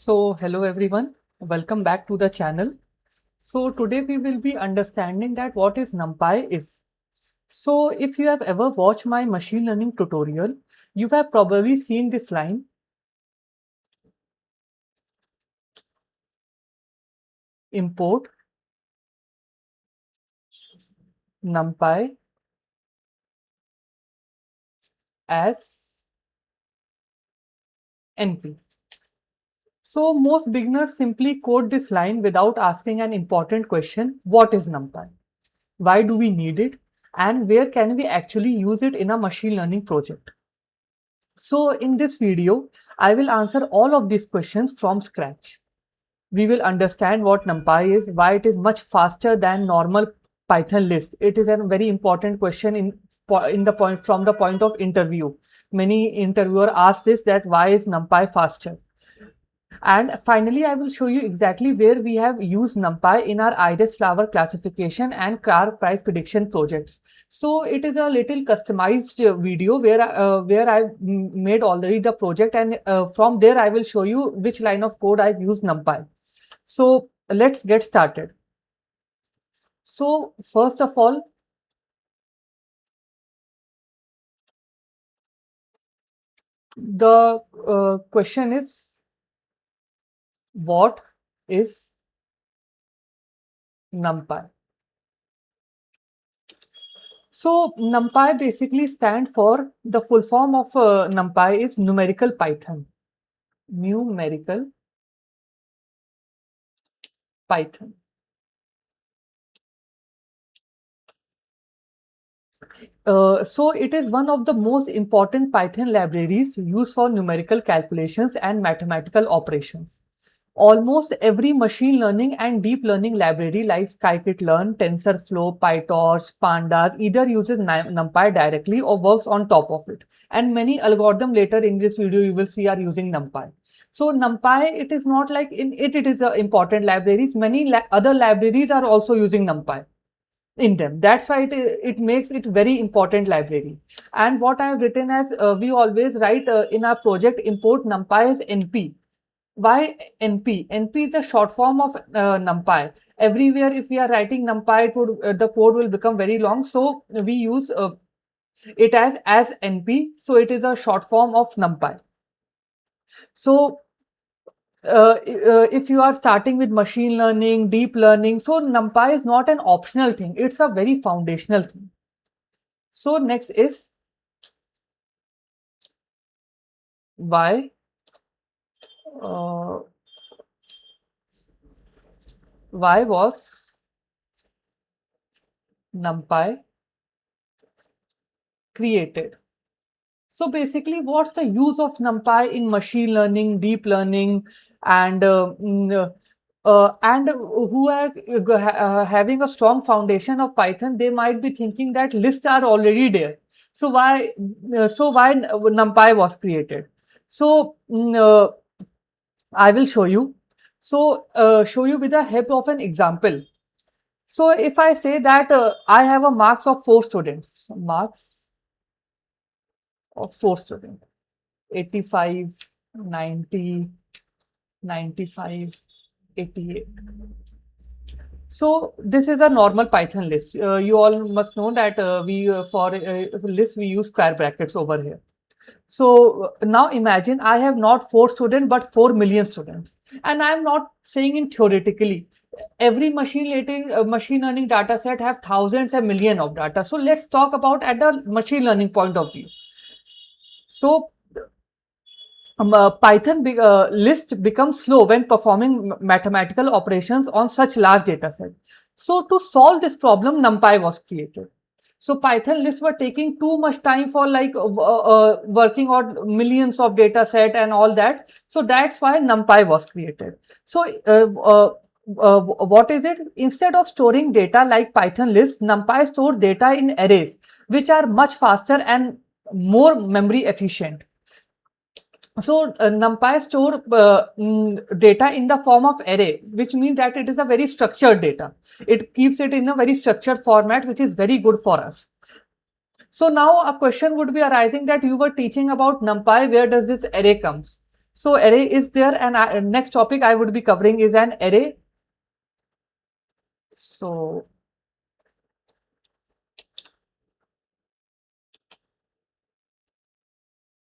Hello everyone, welcome back to the channel. So today we will be understanding that what is NumPy is. So if you have ever watched my machine learning tutorial, you have probably seen this line, import NumPy as NP. So most beginners simply code this line without asking an important question, what is NumPy? Why do we need it? And where can we actually use it in a machine learning project? So in this video, I will answer all of these questions from scratch. We will understand what NumPy is, why it is much faster than normal Python list. It is a very important question from the point of interview. Many interviewer ask this, that why is NumPy faster? And finally, I will show you exactly where we have used NumPy in our iris flower classification and car price prediction projects. So it is a little customized video where I made already the project, and from there I will show you which line of code I've used NumPy. So let's get started. So first of all, the question is, what is NumPy? So NumPy basically stands for, the full form of NumPy is numerical Python. Numerical Python. So it is one of the most important Python libraries used for numerical calculations and mathematical operations. Almost every machine learning and deep learning library like scikit-learn, TensorFlow, PyTorch, Pandas either uses NumPy directly or works on top of it. And many algorithms later in this video you will see are using NumPy. So NumPy, it is not like it is an important libraries. Many other libraries are also using NumPy in them. That's why it makes it very important library. And what I have written as, we always write in our project, import NumPy as NP. Why NP? NP is a short form of NumPy. Everywhere if we are writing NumPy, the code will become very long. So we use it as NP. So it is a short form of NumPy. So if you are starting with machine learning, deep learning, so NumPy is not an optional thing. It's a very foundational thing. So next is, why uh, why was NumPy created? So basically, what's the use of NumPy in machine learning, deep learning, and who are having a strong foundation of Python? They might be thinking that lists are already there. So why NumPy was created? So I will show you. So show you with the help of an example. So if I say that I have a marks of 4 students, marks of 4 students, 85, 90, 95, 88. So this is a normal Python list. You all must know that for list we use square brackets over here. So now imagine I have not 4 students but 4 million students, and I am not saying in theoretically. Every machine learning data set have thousands and million of data. So let's talk about at the machine learning point of view. So Python list becomes slow when performing mathematical operations on such large data set. So to solve this problem, NumPy was created. So Python lists were taking too much time for working on millions of data set and all that. So that's why NumPy was created. So what is it? Instead of storing data like Python lists, NumPy stores data in arrays, which are much faster and more memory efficient. So NumPy store data in the form of array, which means that it is a very structured data. It keeps it in a very structured format, which is very good for us. So now a question would be arising that you were teaching about NumPy, where does this array comes? So array is there, and next topic I would be covering is an array. So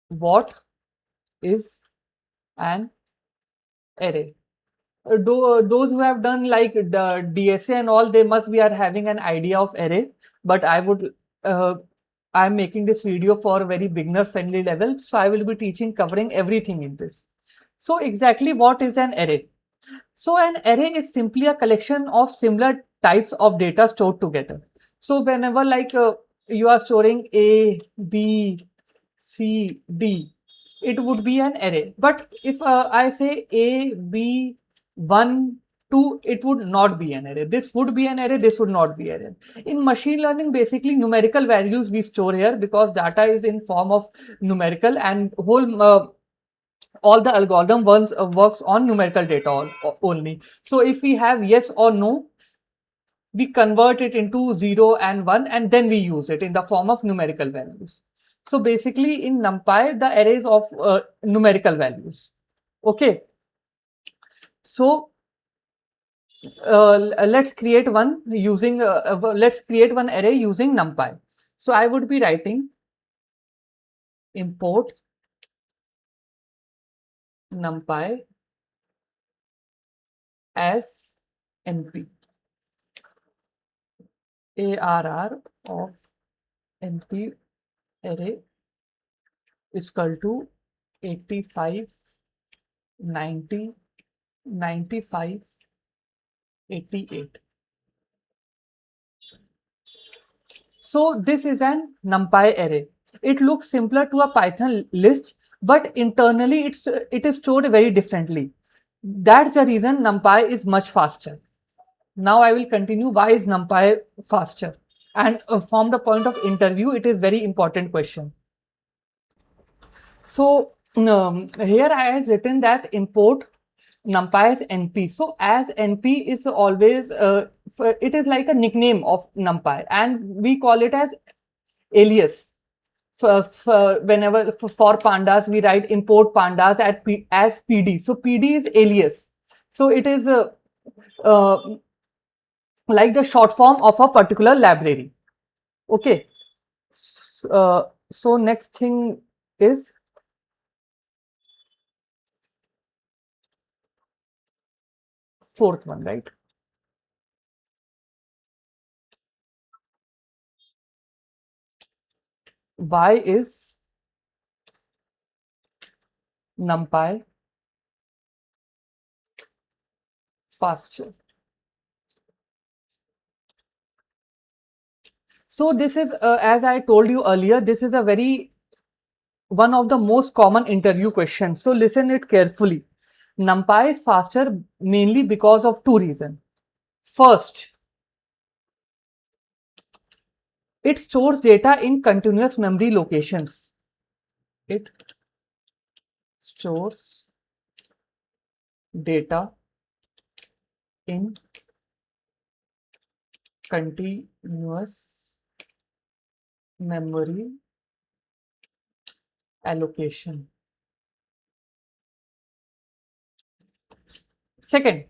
what is an array? Those who have done like the DSA and all, they must be are having an idea of array. But I'm making this video for a very beginner friendly level, so I will be covering everything in this. So exactly what is an array? So an array is simply a collection of similar types of data stored together. So whenever you are storing A, B, C, D, it would be an array. But if I say A, B, 1, 2, it would not be an array. This would be an array, this would not be an array. In machine learning, basically numerical values we store here because data is in form of numerical, and all the algorithm works on numerical data only. So if we have yes or no, we convert it into 0 and 1, and then we use it in the form of numerical values. So basically in NumPy, the arrays of numerical values. Okay. So let's create one array using NumPy. So I would be writing import NumPy as NP. ARR of NP array is equal to 85, 90, 95, 88. So this is an NumPy array. It looks simpler to a Python list, but internally it is stored very differently. That's the reason NumPy is much faster. Now I will continue why is NumPy faster. And from the point of interview, it is very important question. So here I had written that import NumPy as NP. So as NP is always, it is like a nickname of NumPy, and we call it as alias. For pandas, we write import pandas as PD. So PD is alias. So it is uh, like the short form of a particular library. Okay. So next thing is fourth one, right? Why is NumPy faster? So this is, as I told you earlier, this is one of the most common interview questions. So listen it carefully. NumPy is faster mainly because of two reasons. First, it stores data in continuous memory locations. It stores data in continuous memory allocation. Second,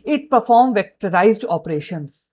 it performs vectorized operations.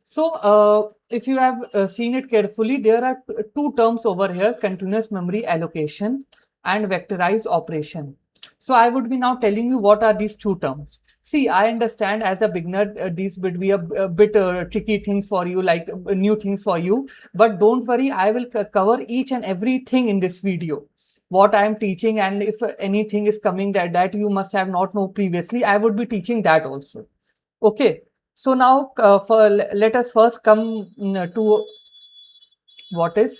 So if you have seen it carefully, there are two terms over here: continuous memory allocation and vectorized operation. So I would be now telling you what are these two terms. See, I understand as a beginner, these would be a bit tricky things for you, like new things for you. But don't worry, I will cover each and everything in this video. What I am teaching, and if anything is coming that you must have not known previously, I would be teaching that also. Okay. So now let us first come to what is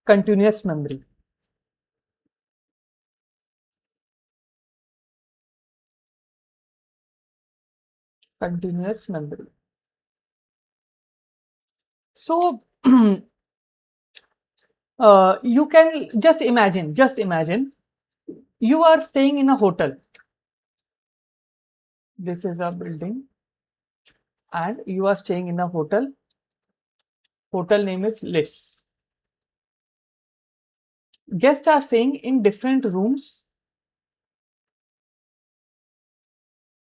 continuous memory. Continuous memory. So you can just imagine You are staying in a hotel. This is a building and you are staying in a hotel. Hotel name is Liss. Guests are staying in different rooms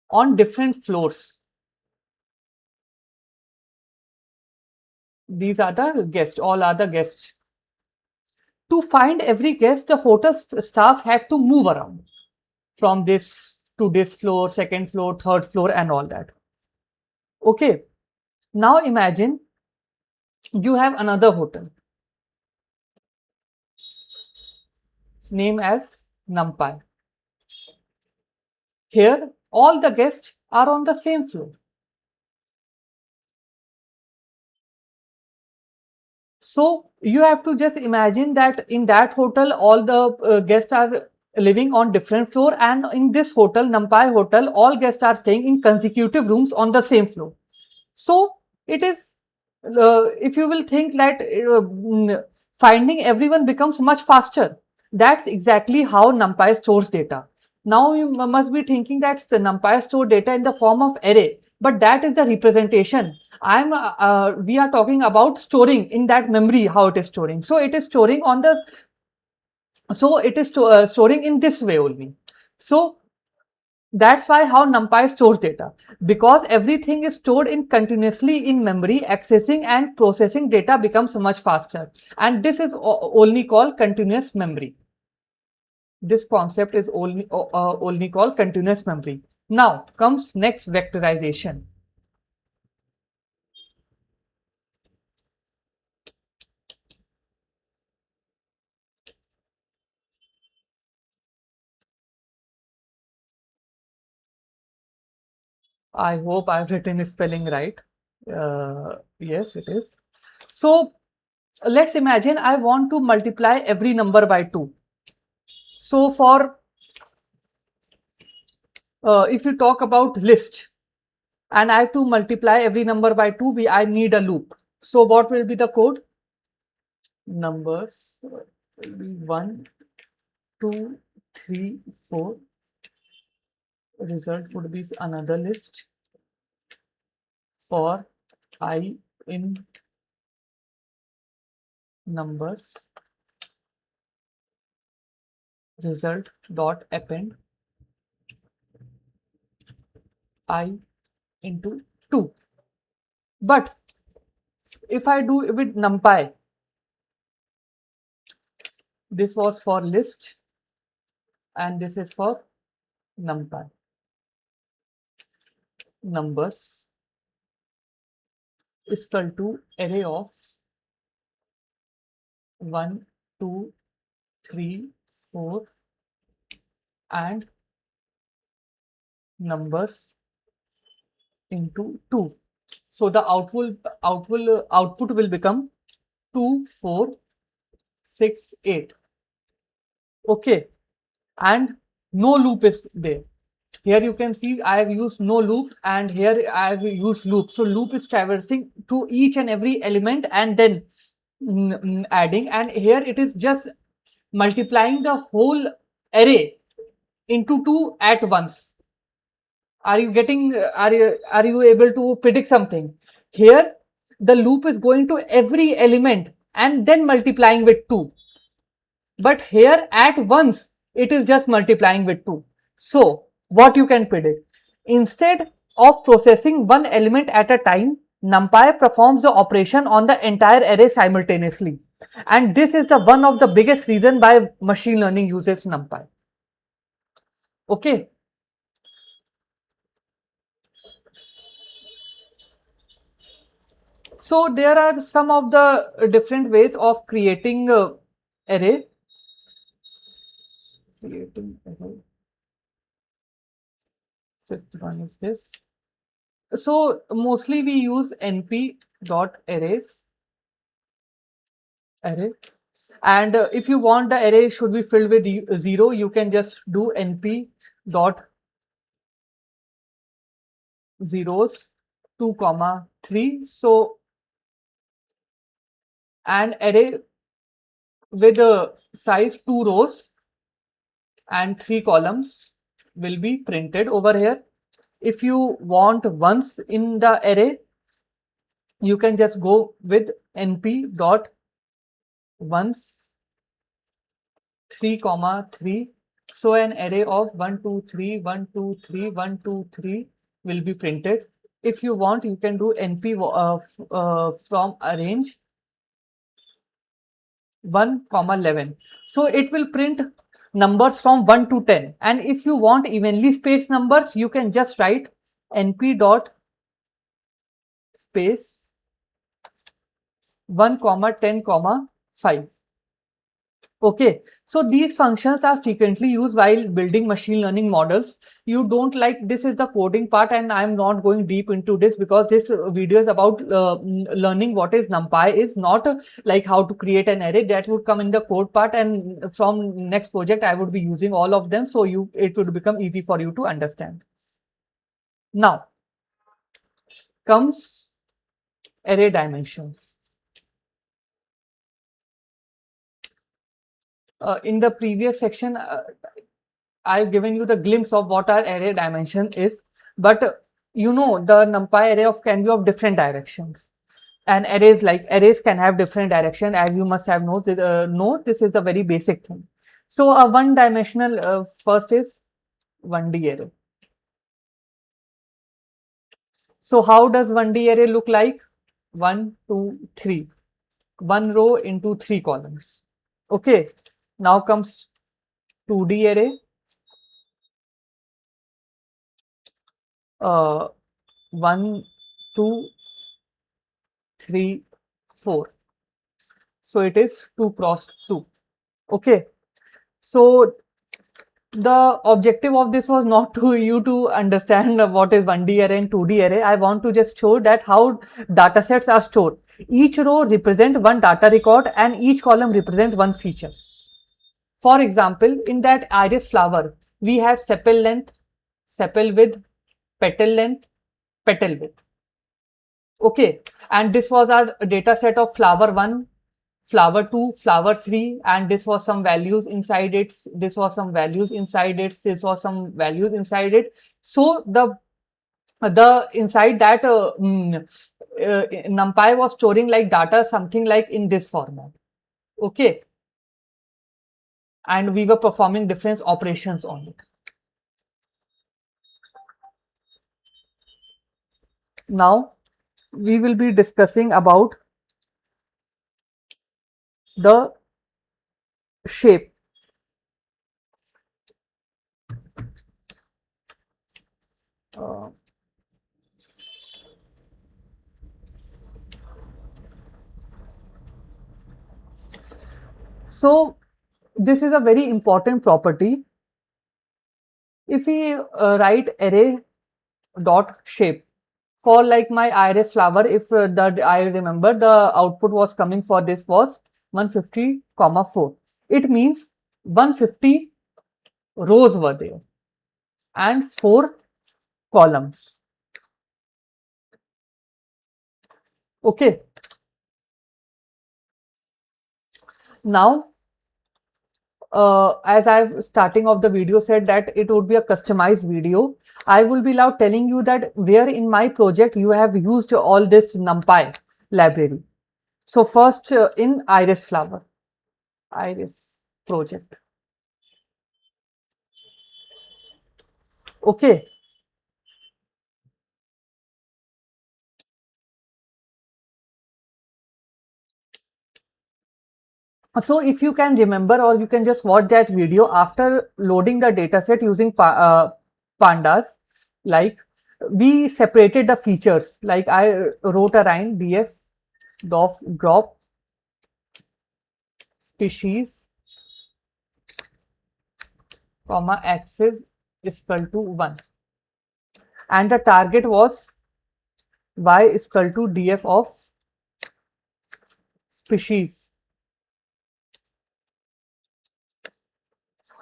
on different floors. These are the guests, all are the guests. To find every guest, the hotel staff have to move around from this to this floor, second floor, third floor, and all that. Okay, now imagine you have another hotel, name as NumPy. Here, all the guests are on the same floor. So you have to just imagine that in that hotel, all the guests are living on different floor, and in this hotel, NumPy hotel, all guests are staying in consecutive rooms on the same floor. So it is, if you will think that finding everyone becomes much faster. That's exactly how NumPy stores data. Now you must be thinking that the NumPy store data in the form of array, but that is the representation. We are talking about storing in that memory, how it is storing. So it is storing on the, storing in this way only. So that's why how NumPy stores data, because everything is stored in continuously in memory. Accessing and processing data becomes much faster, and this is only called continuous memory. This concept is only called continuous memory. Now comes next, vectorization. I hope I've written spelling right. Yes, it is. So let's imagine I want to multiply every number by 2. So for if you talk about list and I have to multiply every number by 2, I need a loop. So what will be the code? Numbers will be 1, 2, 3, 4. Result would be another list for I in numbers. Result dot append I into 2. But if I do with NumPy, this was for list and this is for NumPy. Numbers is equal to array of 1, 2, 3, 4 and numbers into 2. So the output will become 2, 4, 6, 8. Okay, and no loop is there. Here you can see I have used no loop and here I have used loop. So loop is traversing to each and every element and then adding, and here it is just multiplying the whole array into 2 at once. Are you getting, are you able to predict something? Here the loop is going to every element and then multiplying with 2. But here at once it is just multiplying with 2. So what you can predict? Instead of processing one element at a time, NumPy performs the operation on the entire array simultaneously. And this is the one of the biggest reason why machine learning uses NumPy. Okay. So there are some of the different ways of creating array. Creating array. Fifth one is this. So mostly we use np dot arrays array, and if you want the array should be filled with 0, you can just do np dot zeros 2 comma 3. So an array with a size 2 rows and 3 columns will be printed over here. If you want ones in the array, you can just go with np dot ones 3 comma 3. So an array of 1 2 3 1 2 3 1 2 3 will be printed. If you want, you can do np from arrange 1 comma 11. So it will print numbers from 1 to 10, and if you want evenly spaced numbers, you can just write np dot space 1 comma 10 comma 5. Okay, so these functions are frequently used while building machine learning models. You don't like, this is the coding part, and I'm not going deep into this because this video is about learning what is NumPy, is not like how to create an array. That would come in the code part, and from next project I would be using all of them, so it would become easy for you to understand. Now comes array dimensions. In the previous section, I've given you the glimpse of what our array dimension is, but you know the NumPy array can be of different directions, and arrays can have different direction, as you must have know. This is a very basic thing. So a one dimensional first is 1D array. So how does 1D array look like? 1 2 3, one row into 3 columns. Okay, now comes 2D array. 1 2 3 4. So it is 2 cross 2. Okay, so the objective of this was not to you to understand what is 1D array and 2D array. I want to just show that how data sets are stored. Each row represent one data record and each column represent one feature. For example, in that iris flower, we have sepal length, sepal width, petal length, petal width. Okay, and this was our data set of flower 1, flower 2, flower 3, and this was some values inside it, this was some values inside it, this was some values inside it. So the inside that NumPy was storing like data something like in this format. Okay, and we were performing different operations on it. Now we will be discussing about the shape. So this is a very important property. If we write array dot shape for like my iris flower, if I remember the output was coming for this was 150 comma 4. It means 150 rows were there and 4 columns. Okay, now as I've starting of the video said that it would be a customized video, I will be now telling you that where in my project you have used all this NumPy library. So first in iris flower, iris project. Okay. So if you can remember, or you can just watch that video after loading the dataset using pandas, like we separated the features. Like I wrote a line df drop species comma axis is equal to 1, and the target was y is equal to df of species.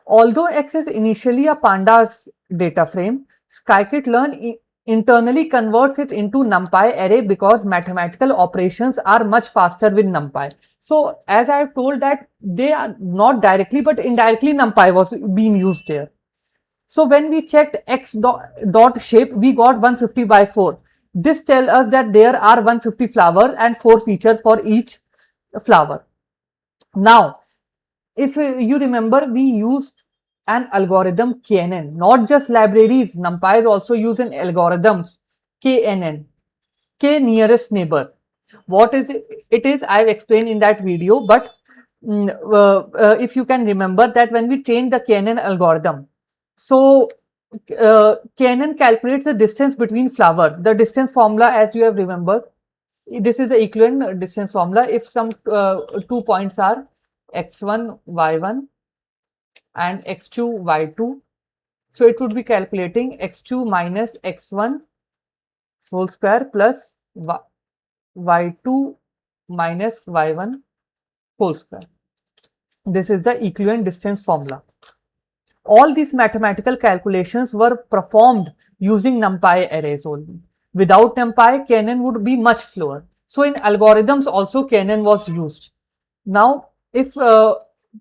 Although X is initially a pandas data frame, scikit-learn internally converts it into NumPy array because mathematical operations are much faster with NumPy. So as I have told that they are not directly but indirectly NumPy was being used there. So when we checked x dot shape, we got 150 by 4. This tells us that there are 150 flowers and 4 features for each flower. Now, if you remember, we used an algorithm KNN, not just libraries. NumPy is also used in algorithms KNN, K nearest neighbor. What is it? It is, I've explained in that video, but if you can remember that when we trained the KNN algorithm, so KNN calculates the distance between flower. The distance formula, as you have remembered, this is the equivalent distance formula. If some 2 points are x1, y1 and x2, y2, so it would be calculating x2 minus x1 whole square plus y2 minus y1 whole square. This is the equivalent distance formula. All these mathematical calculations were performed using NumPy arrays only. Without NumPy, KNN would be much slower. So in algorithms also KNN was used. Now, if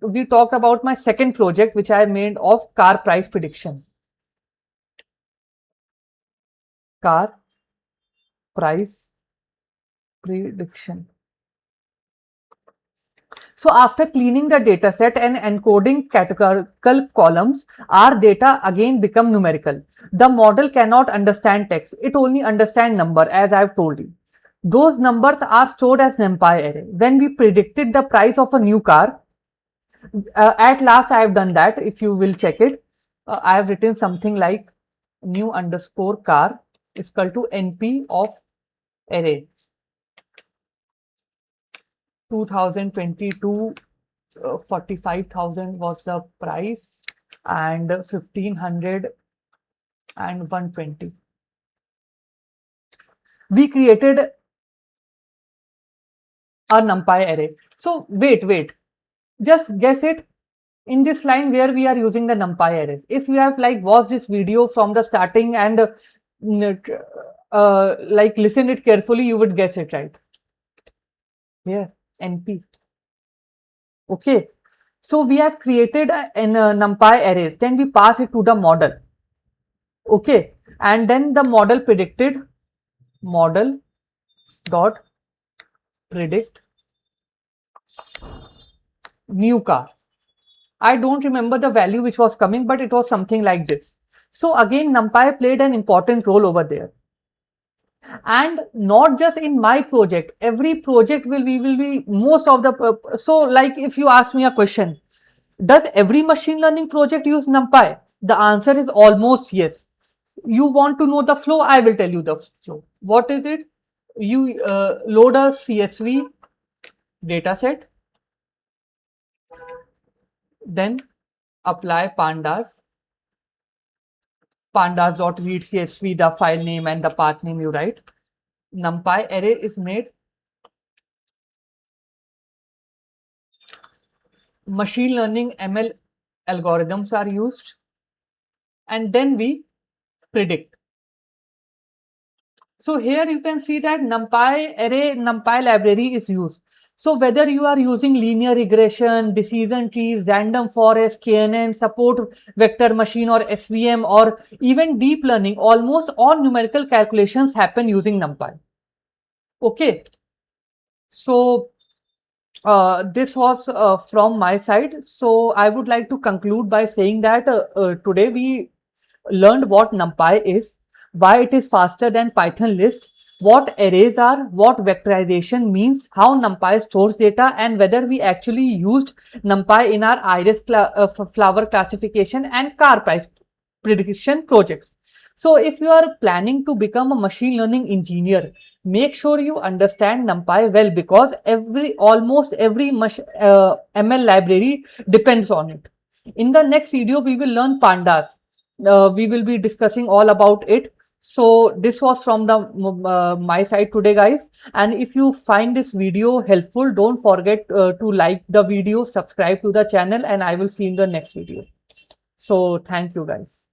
we talked about my second project which I made of car price prediction. Car price prediction. So after cleaning the dataset and encoding categorical columns, our data again become numerical. The model cannot understand text. It only understands number, as I've told you. Those numbers are stored as NumPy array. When we predicted the price of a new car, at last I have done that. If you will check it, I have written something like new underscore car is equal to NP of array 2022 45,000 was the price and 1500 and 120. We created a NumPy array. So wait, just guess it. In this line where we are using the NumPy arrays, if you have like watched this video from the starting and like listen it carefully, you would guess it right. Here, NP. Okay, so we have created an NumPy arrays, then we pass it to the model. Okay, and then the model predicted model dot predict new car. I don't remember the value which was coming, but it was something like this. So again, NumPy played an important role over there. And not just in my project, every project will be most of the, so like if you ask me a question, does every machine learning project use NumPy? The answer is almost yes. You want to know the flow? I will tell you the flow. What is it? You load a CSV dataset, then apply pandas.read CSV, the file name and the path name you write. NumPy array is made. Machine learning ML algorithms are used, and then we predict. So here you can see that NumPy array, NumPy library is used. So whether you are using linear regression, decision trees, random forest, KNN, support vector machine or SVM, or even deep learning, almost all numerical calculations happen using NumPy. Okay. So this was from my side. So I would like to conclude by saying that today we learned what NumPy is, why it is faster than Python list, what arrays are, what vectorization means, how NumPy stores data, and whether we actually used NumPy in our iris flower classification and car price prediction projects. So if you are planning to become a machine learning engineer, make sure you understand NumPy well, because almost every ML library depends on it. In the next video, we will learn pandas. We will be discussing all about it. So this was from the my side today, guys. And if you find this video helpful, don't forget to like the video, subscribe to the channel, and I will see you in the next video. So thank you, guys.